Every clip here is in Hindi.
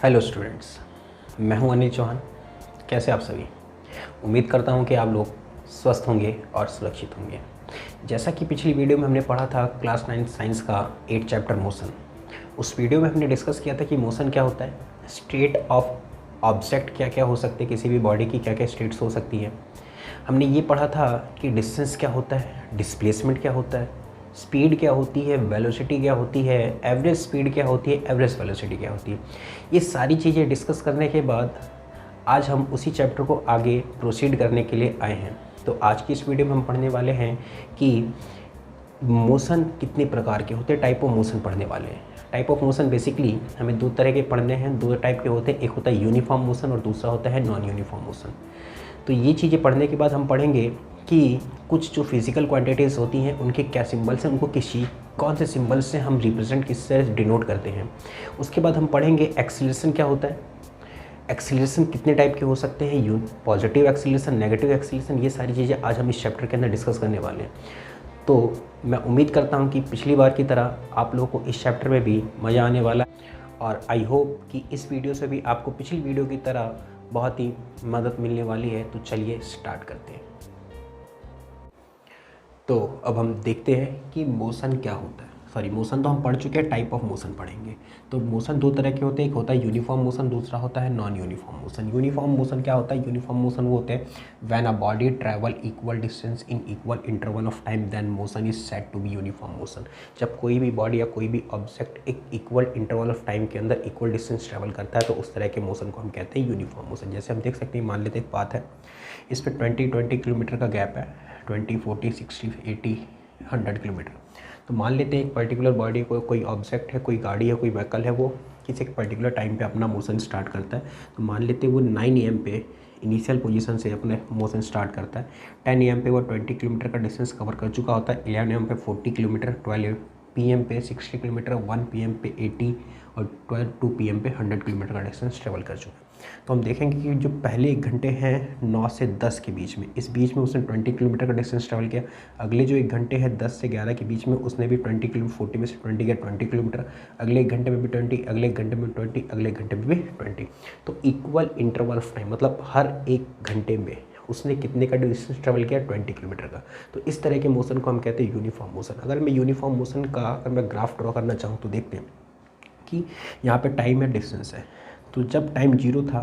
हेलो स्टूडेंट्स, मैं हूं अनिल चौहान। कैसे आप सभी? उम्मीद करता हूं कि आप लोग स्वस्थ होंगे और सुरक्षित होंगे। जैसा कि पिछली वीडियो में हमने पढ़ा था क्लास 9 साइंस का 8 चैप्टर मोशन। उस वीडियो में हमने डिस्कस किया था कि मोशन क्या होता है, स्टेट ऑफ ऑब्जेक्ट क्या क्या हो सकते हैं, किसी भी बॉडी की क्या क्या स्टेट्स हो सकती है। हमने ये पढ़ा था कि डिस्टेंस क्या होता है, डिस्प्लेसमेंट क्या होता है, स्पीड क्या होती है, वेलोसिटी क्या होती है, एवरेज स्पीड क्या होती है, एवरेज वेलोसिटी क्या होती है। ये सारी चीज़ें डिस्कस करने के बाद आज हम उसी चैप्टर को आगे प्रोसीड करने के लिए आए हैं। तो आज की इस वीडियो में हम पढ़ने वाले हैं कि मोशन कितने प्रकार के होते हैं, टाइप ऑफ मोशन पढ़ने वाले हैं। टाइप ऑफ मोशन बेसिकली हमें दो तरह के पढ़ने हैं, दो टाइप के होते हैं। एक होता है यूनिफॉर्म मोशन और दूसरा होता है नॉन यूनिफॉर्म मोशन। तो ये चीज़ें पढ़ने के बाद हम पढ़ेंगे कि कुछ जो फिज़िकल क्वांटिटीज़ होती हैं उनके क्या सिंबल्स हैं, उनको कौन से सिंबल्स से हम रिप्रेजेंट किससे डिनोट करते हैं। उसके बाद हम पढ़ेंगे एक्सीलरेशन क्या होता है, एक्सीलरेशन कितने टाइप के हो सकते हैं, पॉजिटिव एक्सीलरेशन, नेगेटिव एक्सीलरेशन। ये सारी चीज़ें आज हम इस चैप्टर के अंदर डिस्कस करने वाले हैं। तो मैं उम्मीद करता हूँ कि पिछली बार की तरह आप लोगों को इस चैप्टर में भी मज़ा आने वाला है और आई होप कि इस वीडियो से भी आपको पिछली वीडियो की तरह बहुत ही मदद मिलने वाली है। तो चलिए स्टार्ट करते हैं। तो अब हम देखते हैं कि मोशन क्या होता है। मोशन तो हम पढ़ चुके हैं, टाइप ऑफ मोशन पढ़ेंगे। तो मोशन दो तरह के होते हैं, एक होता है यूनिफॉर्म मोशन, दूसरा होता है non uniform motion. Uniform motion क्या होता है? यूनिफॉर्म मोशन वो होते हैं when a body travel equal distance in equal interval of time then motion is said to be uniform motion. जब कोई भी बॉडी या कोई भी ऑब्जेक्ट एक इक्वल इंटरवल ऑफ टाइम के अंदर इक्वल डिस्टेंस ट्रैवल करता है तो उस तरह के मोशन को हम कहते हैं यूनिफॉर्म मोशन। जैसे हम देख सकते हैं, मान लेते एक बात है, इस पर 20 किलोमीटर का गैप है, 20, 40, 60, 80, 100 किलोमीटर। तो मान लेते हैं एक पर्टिकुलर बॉडी को, कोई ऑब्जेक्ट है, कोई गाड़ी है, कोई व्हीकल है, वो किसी एक पर्टिकुलर टाइम पे अपना मोशन स्टार्ट करता है। तो मान लेते हैं वो 9 AM पे इनिशियल पोजीशन से अपने मोशन स्टार्ट करता है। 10 AM पे वो 20 किलोमीटर का डिस्टेंस कवर कर चुका होता है, 11 AM पे 40 किलोमीटर, 12 PM पे 60 किलोमीटर, 1 PM पे 80 और 2 PM पे 100 किलोमीटर का डिस्टेंस ट्रेवल कर चुका है। तो हम देखेंगे कि जो पहले 1 घंटे हैं 9 से 10 के बीच में, इस बीच में उसने 20 किलोमीटर का डिस्टेंस ट्रैवल किया। अगले जो 1 घंटे हैं 10 से 11 के बीच में उसने भी 20 किलोमीटर, 40 में से 20 गया 20 किलोमीटर, अगले 1 घंटे में भी 20, अगले 1 घंटे में 20, अगले 1 घंटे में भी 20। तो इक्वल इंटरवल ऑफ टाइम, मतलब हर 1 घंटे में उसने कितने का डिस्टेंस ट्रैवल किया? 20 किलोमीटर का। तो इस तरह के मोशन को हम कहते हैं यूनिफॉर्म मोशन। अगर मैं यूनिफॉर्म मोशन का अगर मैं ग्राफ ड्रॉ करना चाहूँ तो देखते हैं कि यहाँ पे टाइम है, डिस्टेंस है। तो जब टाइम 0 था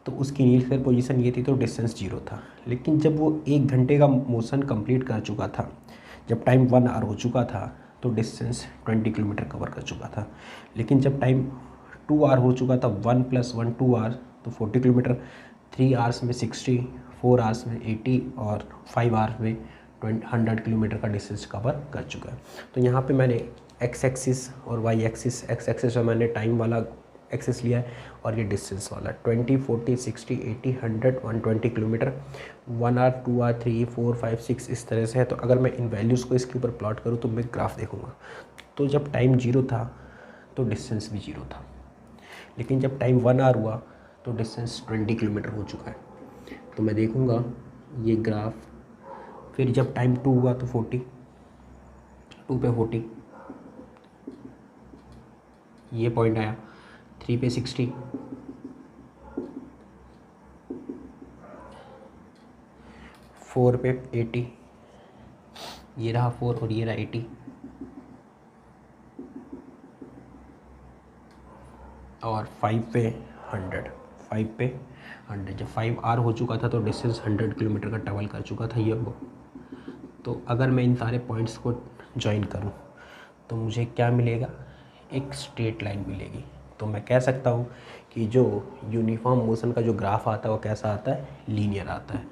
तो उसकी इनिशियल पोजीशन ये थी, तो डिस्टेंस 0 था। लेकिन जब वो 1 घंटे का मोशन कंप्लीट कर चुका था, जब टाइम 1 आवर हो चुका था तो डिस्टेंस 20 किलोमीटर कवर कर चुका था। लेकिन जब टाइम 2 आवर हो चुका था, 1 + 1 2 आवर, तो 40 किलोमीटर, 3 आवर्स में 60, 4 आवर्स में 80 और 5 आवर्स में 100 किलोमीटर का डिस्टेंस कवर कर चुका है। तो यहाँ पे मैंने एक्स एक्सिस और वाई एक्सिस, एक्स एक्सिस में मैंने टाइम वाला एक्सिस लिया है और ये डिस्टेंस वाला 20, 40, 60, 80, 100, 120 किलोमीटर, 1 आवर, 2 आवर, 3, 4, 5, 6 इस तरह से है। तो अगर मैं इन वैल्यूज़ को इसके ऊपर प्लॉट करूँ तो मैं ग्राफ देखूँगा, तो जब टाइम 0 था तो डिस्टेंस भी 0 था। लेकिन जब टाइम 1 आवर हुआ तो डिस्टेंस 20 किलोमीटर हो चुका है। तो मैं देखूँगा ये ग्राफ, फिर जब टाइम 2 हुआ तो 40, 2 पे 40, ये पॉइंट आया, 3 पे 60, 4 पे 80, ये रहा 4 और ये रहा 80, और 5 पे 100, 5 पे 100। जब 5 आवर हो चुका था तो डिस्टेंस 100 किलोमीटर का ट्रैवल कर चुका था ये वो। तो अगर मैं इन सारे पॉइंट्स को ज्वाइन करूं तो मुझे क्या मिलेगा? एक स्ट्रेट लाइन मिलेगी। तो मैं कह सकता हूँ कि जो यूनिफॉर्म मोशन का जो ग्राफ आता है वो कैसा आता है? लीनियर आता है।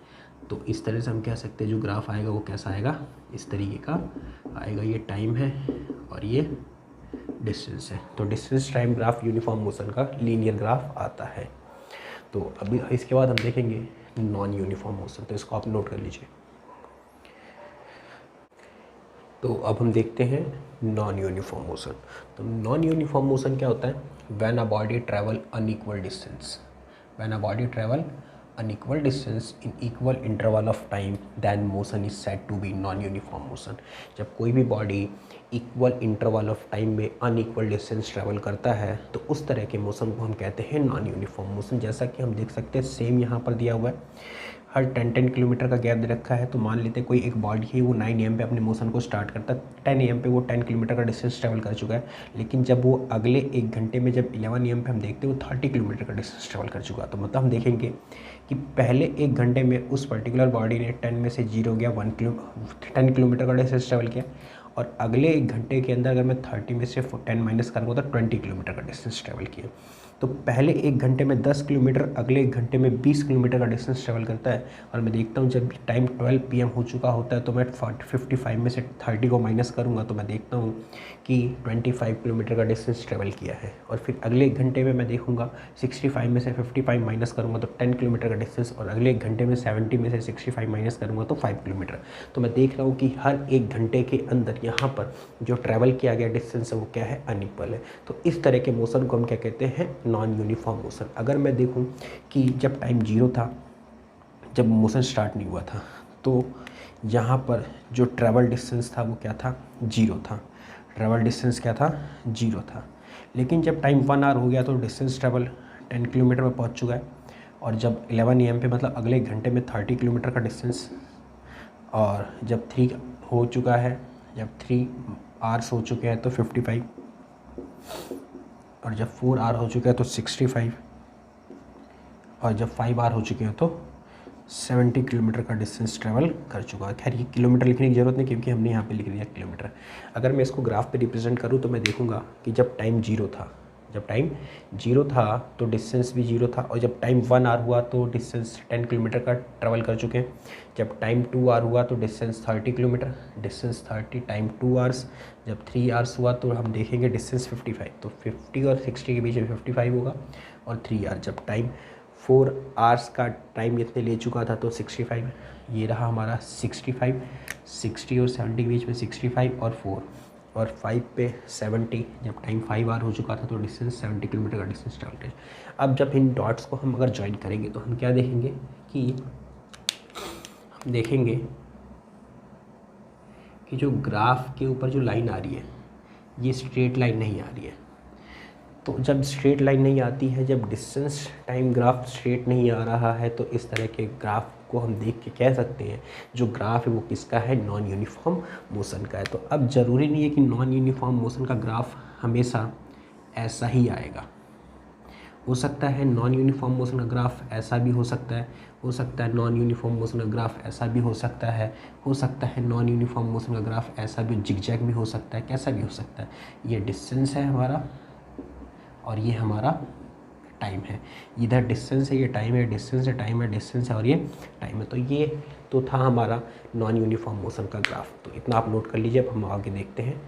तो इस तरह से हम कह सकते हैं जो ग्राफ आएगा वो कैसा आएगा? इस तरीके का आएगा। ये टाइम है और ये डिस्टेंस है। तो distance time graph uniform motion का लीनियर ग्राफ आता है। तो अभी इसके बाद हम देखेंगे नॉन यूनिफॉर्म मोशन। तो इसको आप नोट कर लीजिए। तो अब हम देखते हैं नॉन यूनिफॉर्म मोशन। तो नॉन यूनिफॉर्म मोशन क्या होता है? When a body travel unequal distance, when a body travel unequal distance in equal interval of time, then motion is said to be non-uniform motion। जब कोई भी body equal interval of time में अनइक्वल डिस्टेंस ट्रैवल करता है तो उस तरह के मोशन को हम कहते हैं नॉन यूनिफॉर्म मोशन। जैसा कि हम देख सकते हैं सेम यहाँ पर दिया हुआ है, हर 10 किलोमीटर का गैप दे रखा है। तो मान लेते हैं कोई एक बॉडी है, वो 9 AM पे अपने मोशन को स्टार्ट करता है, 10 AM पे वो 10 किलोमीटर का डिस्टेंस ट्रैवल कर चुका है। लेकिन जब वो अगले 1 घंटे में जब 11 AM पे हम देखते हैं वो 30 किलोमीटर का डिस्टेंस ट्रैवल कर चुका है। तो मतलब हम देखेंगे कि पहले 1 घंटे में उस पर्टिकुलर बॉडी ने 10 में से 0 गया 10 किलोमीटर का डिस्टेंस ट्रैवल किया, और अगले 1 घंटे के अंदर अगर मैं 30 में से 10 माइनस करूँगा तो 20 किलोमीटर का डिस्टेंस ट्रैवल किया। तो पहले 1 घंटे में 10 किलोमीटर, अगले 1 घंटे में 20 किलोमीटर का डिस्टेंस ट्रैवल करता है। और मैं देखता हूँ जब टाइम 12 PM हो चुका होता है तो मैं 55 में से 30 को माइनस करूँगा तो मैं देखता हूँ कि 25 किलोमीटर का डिस्टेंस ट्रैवल किया है। और फिर अगले 1 घंटे में मैं देखूँगा 65 में से 55 माइनस करूँगा तो 10 किलोमीटर का डिस्टेंस, और अगले 1 घंटे में 70 में से 65 माइनस करूँगा तो 5 किलोमीटर। तो मैं देख रहा हूँ कि हर 1 घंटे के अंदर यहाँ पर जो ट्रैवल किया गया डिस्टेंस है वो क्या है, अनइक्वल है। तो इस तरह के मोशन को हम क्या कहते हैं, नॉन यूनिफॉर्म मोशन। अगर मैं देखूं कि जब टाइम 0 था, जब मोशन स्टार्ट नहीं हुआ था, तो यहाँ पर जो ट्रैवल डिस्टेंस था वो क्या था, 0 था। ट्रैवल डिस्टेंस क्या था, 0 था। लेकिन जब टाइम 1 आवर हो गया तो डिस्टेंस ट्रैवल 10 किलोमीटर में पहुँच चुका है। और जब 11 AM पे मतलब अगले 1 घंटे में 30 किलोमीटर का डिस्टेंस, और जब 3 हो चुका है, जब 3 आवर्स हो चुके हैं तो 55, और जब 4 आवर हो चुका है तो 65, और जब 5 आवर हो चुके हैं तो 70 किलोमीटर का डिस्टेंस ट्रैवल कर चुका है। खैर ये किलोमीटर लिखने की ज़रूरत नहीं क्योंकि हमने यहाँ पे लिख दिया किलोमीटर। अगर मैं इसको ग्राफ पे रिप्रेजेंट करूँ तो मैं देखूँगा कि जब टाइम 0 था, जब टाइम 0 था तो डिस्टेंस भी 0 था, और जब टाइम 1 आवर हुआ तो डिस्टेंस 10 किलोमीटर का ट्रैवल कर चुके हैं। जब टाइम 2 आवर हुआ तो distance 30 kilometre, distance 30 time 2 hours. जब 3 आवर्स हुआ तो हम देखेंगे डिस्टेंस 55, तो 50 और 60 के बीच में 55 होगा। और 3 आवर, जब टाइम 4 आवर्स का टाइम इतने ले चुका था तो 65, ये रहा हमारा 65, 60 और 70 के बीच में 65 और 4 और 5 पे 70। जब टाइम 5 आवर हो चुका था तो डिस्टेंस 70 किलोमीटर का डिस्टेंस ट्रैवल किया। अब जब इन डॉट्स को हम अगर ज्वाइन करेंगे तो हम क्या देखेंगे कि हम देखेंगे कि जो ग्राफ के ऊपर जो लाइन आ रही है ये स्ट्रेट लाइन नहीं आ रही है। तो जब स्ट्रेट लाइन नहीं आती है, जब डिस्टेंस टाइम ग्राफ स्ट्रेट नहीं आ रहा है, तो इस तरह के ग्राफ को हम देख के कह सकते हैं जो ग्राफ है वो किसका है, नॉन यूनिफॉर्म मोशन का है। तो अब ज़रूरी नहीं है कि नॉन यूनिफॉर्म मोशन का ग्राफ हमेशा ऐसा ही आएगा। हो सकता है नॉन यूनिफॉर्म मोशन का ग्राफ ऐसा भी हो सकता है, हो सकता है नॉन यूनिफॉर्म मोशन का ग्राफ ऐसा भी हो सकता है, हो सकता है नॉन यूनिफॉर्म मोशन का ग्राफ ऐसा भी जिगजैग भी हो सकता है, कैसा भी हो सकता है। ये डिस्टेंस है हमारा और ये हमारा टाइम है। इधर डिस्टेंस है, ये टाइम है, डिस्टेंस है, टाइम है, डिस्टेंस है और ये टाइम है। तो ये तो था हमारा नॉन यूनिफॉर्म मोशन का ग्राफ। तो इतना आप नोट कर लीजिए। अब हम आगे देखते हैं।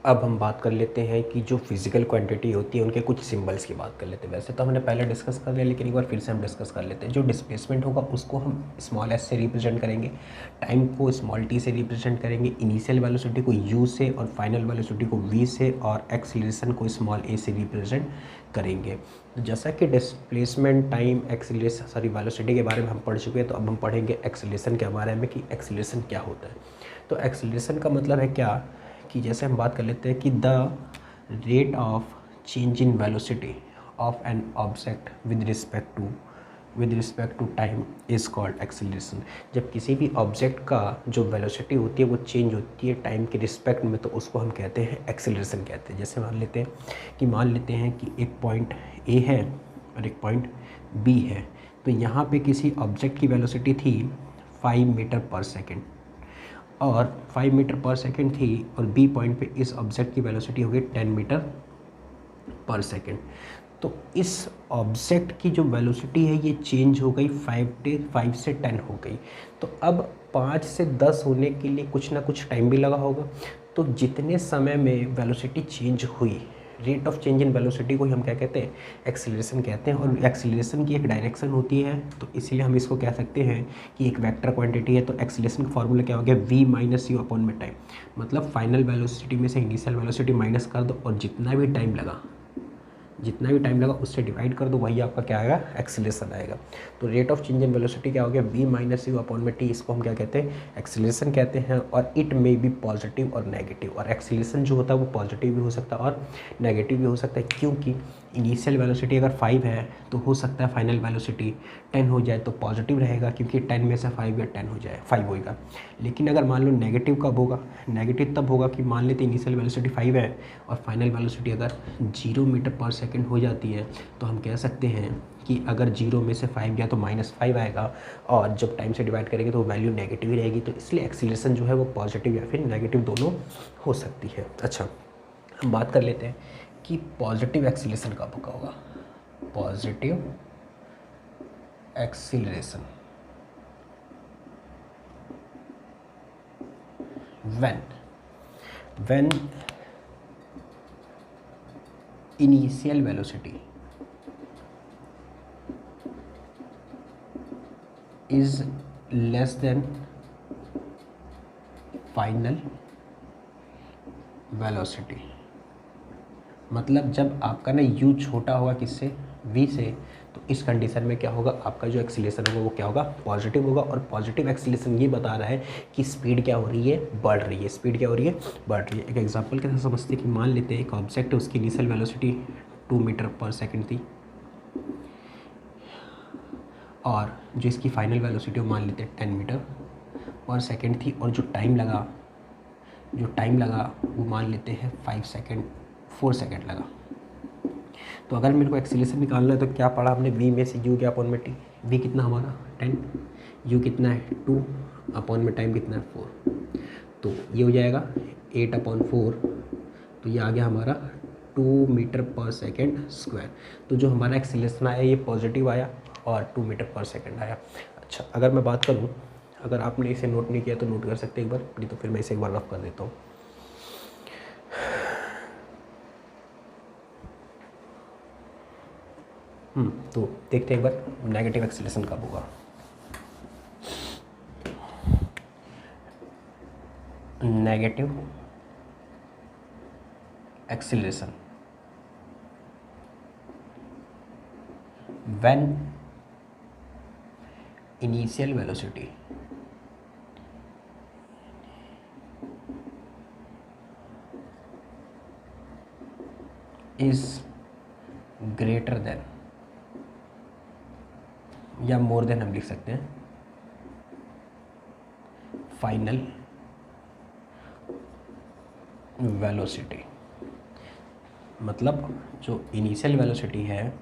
अब हम बात कर लेते हैं कि जो फिज़िकल क्वांटिटी होती है उनके कुछ सिंबल्स की बात कर लेते हैं। वैसे तो हमने पहले डिस्कस कर लिया लेकिन एक बार फिर से हम डिस्कस कर लेते हैं। जो डिस्प्लेसमेंट होगा उसको हम स्मॉल s से रिप्रेजेंट करेंगे, टाइम को स्मॉल t से रिप्रेजेंट करेंगे, इनिशियल वेलोसिटी को u से और फाइनल वेलोसिटी को v से, और एक्सीलरेशन को स्मॉल a से रिप्रेजेंट करेंगे। जैसा कि डिस्प्लेसमेंट, टाइम, एक्सीलरेशन वेलोसिटी के बारे में हम पढ़ चुके हैं, तो अब हम पढ़ेंगे एक्सीलरेशन के बारे में कि एक्सीलरेशन क्या होता है। तो एक्सीलरेशन का मतलब है क्या कि जैसे हम बात कर लेते हैं कि the rate of change in velocity of an object with respect to time is called acceleration. जब किसी भी ऑब्जेक्ट का जो वेलोसिटी होती है वो चेंज होती है टाइम के रिस्पेक्ट में, तो उसको हम कहते हैं एक्सीलरेशन कहते हैं। जैसे मान लेते हैं कि एक पॉइंट ए है और एक पॉइंट बी है। तो यहाँ पे किसी ऑब्जेक्ट की वेलोसिटी थी 5 मीटर पर सेकेंड और 5 मीटर पर सेकेंड थी, और बी पॉइंट पे इस ऑब्जेक्ट की वेलोसिटी हो गई 10 मीटर पर सेकेंड। तो इस ऑब्जेक्ट की जो वेलोसिटी है ये चेंज हो गई 5 से 10 हो गई। तो अब 5 से 10 होने के लिए कुछ ना कुछ टाइम भी लगा होगा। तो जितने समय में वेलोसिटी चेंज हुई, rate of change in velocity को हम क्या कहते हैं, एक्सीलरेशन कहते हैं। और एक्सीलरेशन की एक डायरेक्शन होती है, तो इसीलिए हम इसको कह सकते हैं कि एक वेक्टर क्वांटिटी है। तो एक्सीलरेशन का फॉर्मूला क्या हो गया, v माइनस यू अपॉन में टाइम। मतलब फाइनल वेलोसिटी में से इनिशियल वेलोसिटी माइनस कर दो और जितना भी टाइम लगा जितना भी टाइम लगा उससे डिवाइड कर दो, वही आपका क्या आएगा, एक्सीलरेशन आएगा। तो rate of change in velocity क्या हो गया, v माइनस यू अपॉन में टी, इसको हम क्या कहते हैं, एक्सीलरेशन कहते हैं। और इट मे बी पॉजिटिव और नेगेटिव, और एक्सीलरेशन जो होता है वो पॉजिटिव भी हो सकता है और नेगेटिव भी हो सकता है, क्योंकि इनिशियल वेलोसिटी अगर 5 है तो हो सकता है फाइनल वेलोसिटी 10 हो जाए, तो पॉजिटिव रहेगा क्योंकि 10 में से 5 या 10 हो जाए, 5 होगा। लेकिन अगर मान लो नेगेटिव कब होगा, नेगेटिव तब होगा कि मान लेते इनिशियल वेलोसिटी 5 है और फाइनल वेलोसिटी अगर 0 मीटर पर सेकंड हो जाती है, तो हम कह सकते हैं कि अगर 0 में से 5 गया तो -5 आएगा, और जब टाइम से डिवाइड करेंगे तो वैल्यू नेगेटिव ही रहेगी। तो इसलिए एक्सीलरेशन जो है वो पॉजिटिव या फिर नेगेटिव दोनों हो सकती है। अच्छा, हम बात कर लेते हैं कि पॉजिटिव एक्सीलरेशन कब होगा। Positive acceleration when initial velocity is less than final velocity, मतलब जब आपका ना u छोटा होगा किससे, v से, तो इस कंडीशन में क्या होगा, आपका जो एक्सीलरेशन होगा वो क्या होगा, पॉजिटिव होगा। और पॉजिटिव एक्सीलरेशन ये बता रहा है कि स्पीड क्या हो रही है, बढ़ रही है। स्पीड क्या हो रही है, बढ़ रही है। एक एग्जांपल के साथ समझते हैं कि मान लेते हैं एक ऑब्जेक्ट है, उसकी इनिशियल वेलोसिटी 2 मीटर पर सेकंड थी, और जो इसकी फाइनल वेलोसिटी वो मान लेते हैं 10 मीटर पर सेकंड थी, और जो टाइम लगा वो मान लेते हैं 4 सेकंड लगा। तो अगर मेरे को एक्सीलरेशन निकालना है तो क्या पढ़ा हमने, v में से u गया अपॉन में t, v कितना हमारा 10, u कितना है 2, अपॉन में टाइम कितना है 4, तो ये हो जाएगा 8/4, तो ये आ गया हमारा 2 मीटर पर सेकेंड स्क्वायर। तो जो हमारा एक्सीलरेशन आया ये पॉजिटिव आया और 2 मीटर पर सेकेंड आया। अच्छा, अगर मैं बात करूँ, अगर आपने इसे नोट नहीं किया तो नोट कर सकते एक बार, नहीं तो फिर मैं इसे एक बार रफ कर देता हूँ। तो देखते हैं एक बार नेगेटिव एक्सीलरेशन कब होगा। Negative acceleration when initial velocity is greater than या मोर देन, हम लिख सकते हैं, फाइनल वेलोसिटी। मतलब जो इनिशियल वेलोसिटी है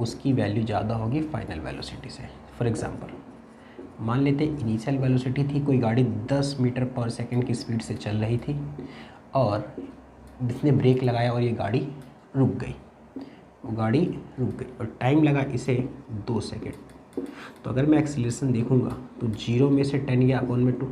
उसकी वैल्यू ज़्यादा होगी फाइनल वेलोसिटी से। फॉर एग्जांपल मान लेते इनिशियल वेलोसिटी थी, कोई गाड़ी 10 मीटर पर सेकंड की स्पीड से चल रही थी, और जिसने ब्रेक लगाया और ये गाड़ी रुक गई, वो गाड़ी रुक गई, और टाइम लगा इसे 2 सेकेंड। तो अगर मैं एक्सीलरेशन देखूंगा तो 0 में से 10 गया अपॉन में 2,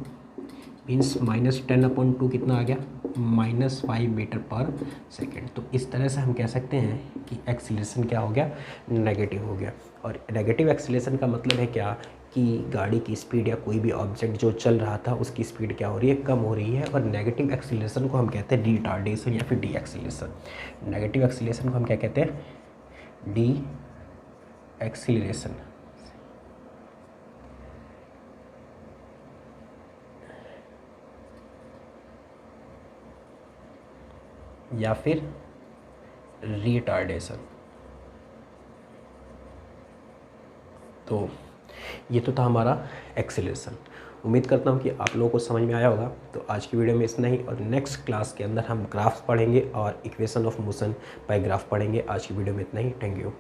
मीन्स -10/2 कितना आ गया, -5 मीटर पर सेकेंड। तो इस तरह से हम कह सकते हैं कि एक्सीलरेशन क्या हो गया, नेगेटिव हो गया। और नेगेटिव एक्सीलरेशन का मतलब है क्या, कि गाड़ी की स्पीड या कोई भी ऑब्जेक्ट जो चल रहा था उसकी स्पीड क्या हो रही है, कम हो रही है। और नेगेटिव एक्सीलरेशन को हम कहते हैं रिटार्डेशन या फिर डी एक्सीलरेशन। नेगेटिव एक्सीलरेशन को हम क्या कहते हैं, डी एक्सीलरेशन। या फिर रिटार्डेशन। तो ये तो था हमारा एक्सीलरेशन। उम्मीद करता हूँ कि आप लोगों को समझ में आया होगा। तो आज की वीडियो में इतना ही, और नेक्स्ट क्लास के अंदर हम ग्राफ्स पढ़ेंगे और equation of motion by graph पढ़ेंगे। आज की वीडियो में इतना ही, थैंक यू।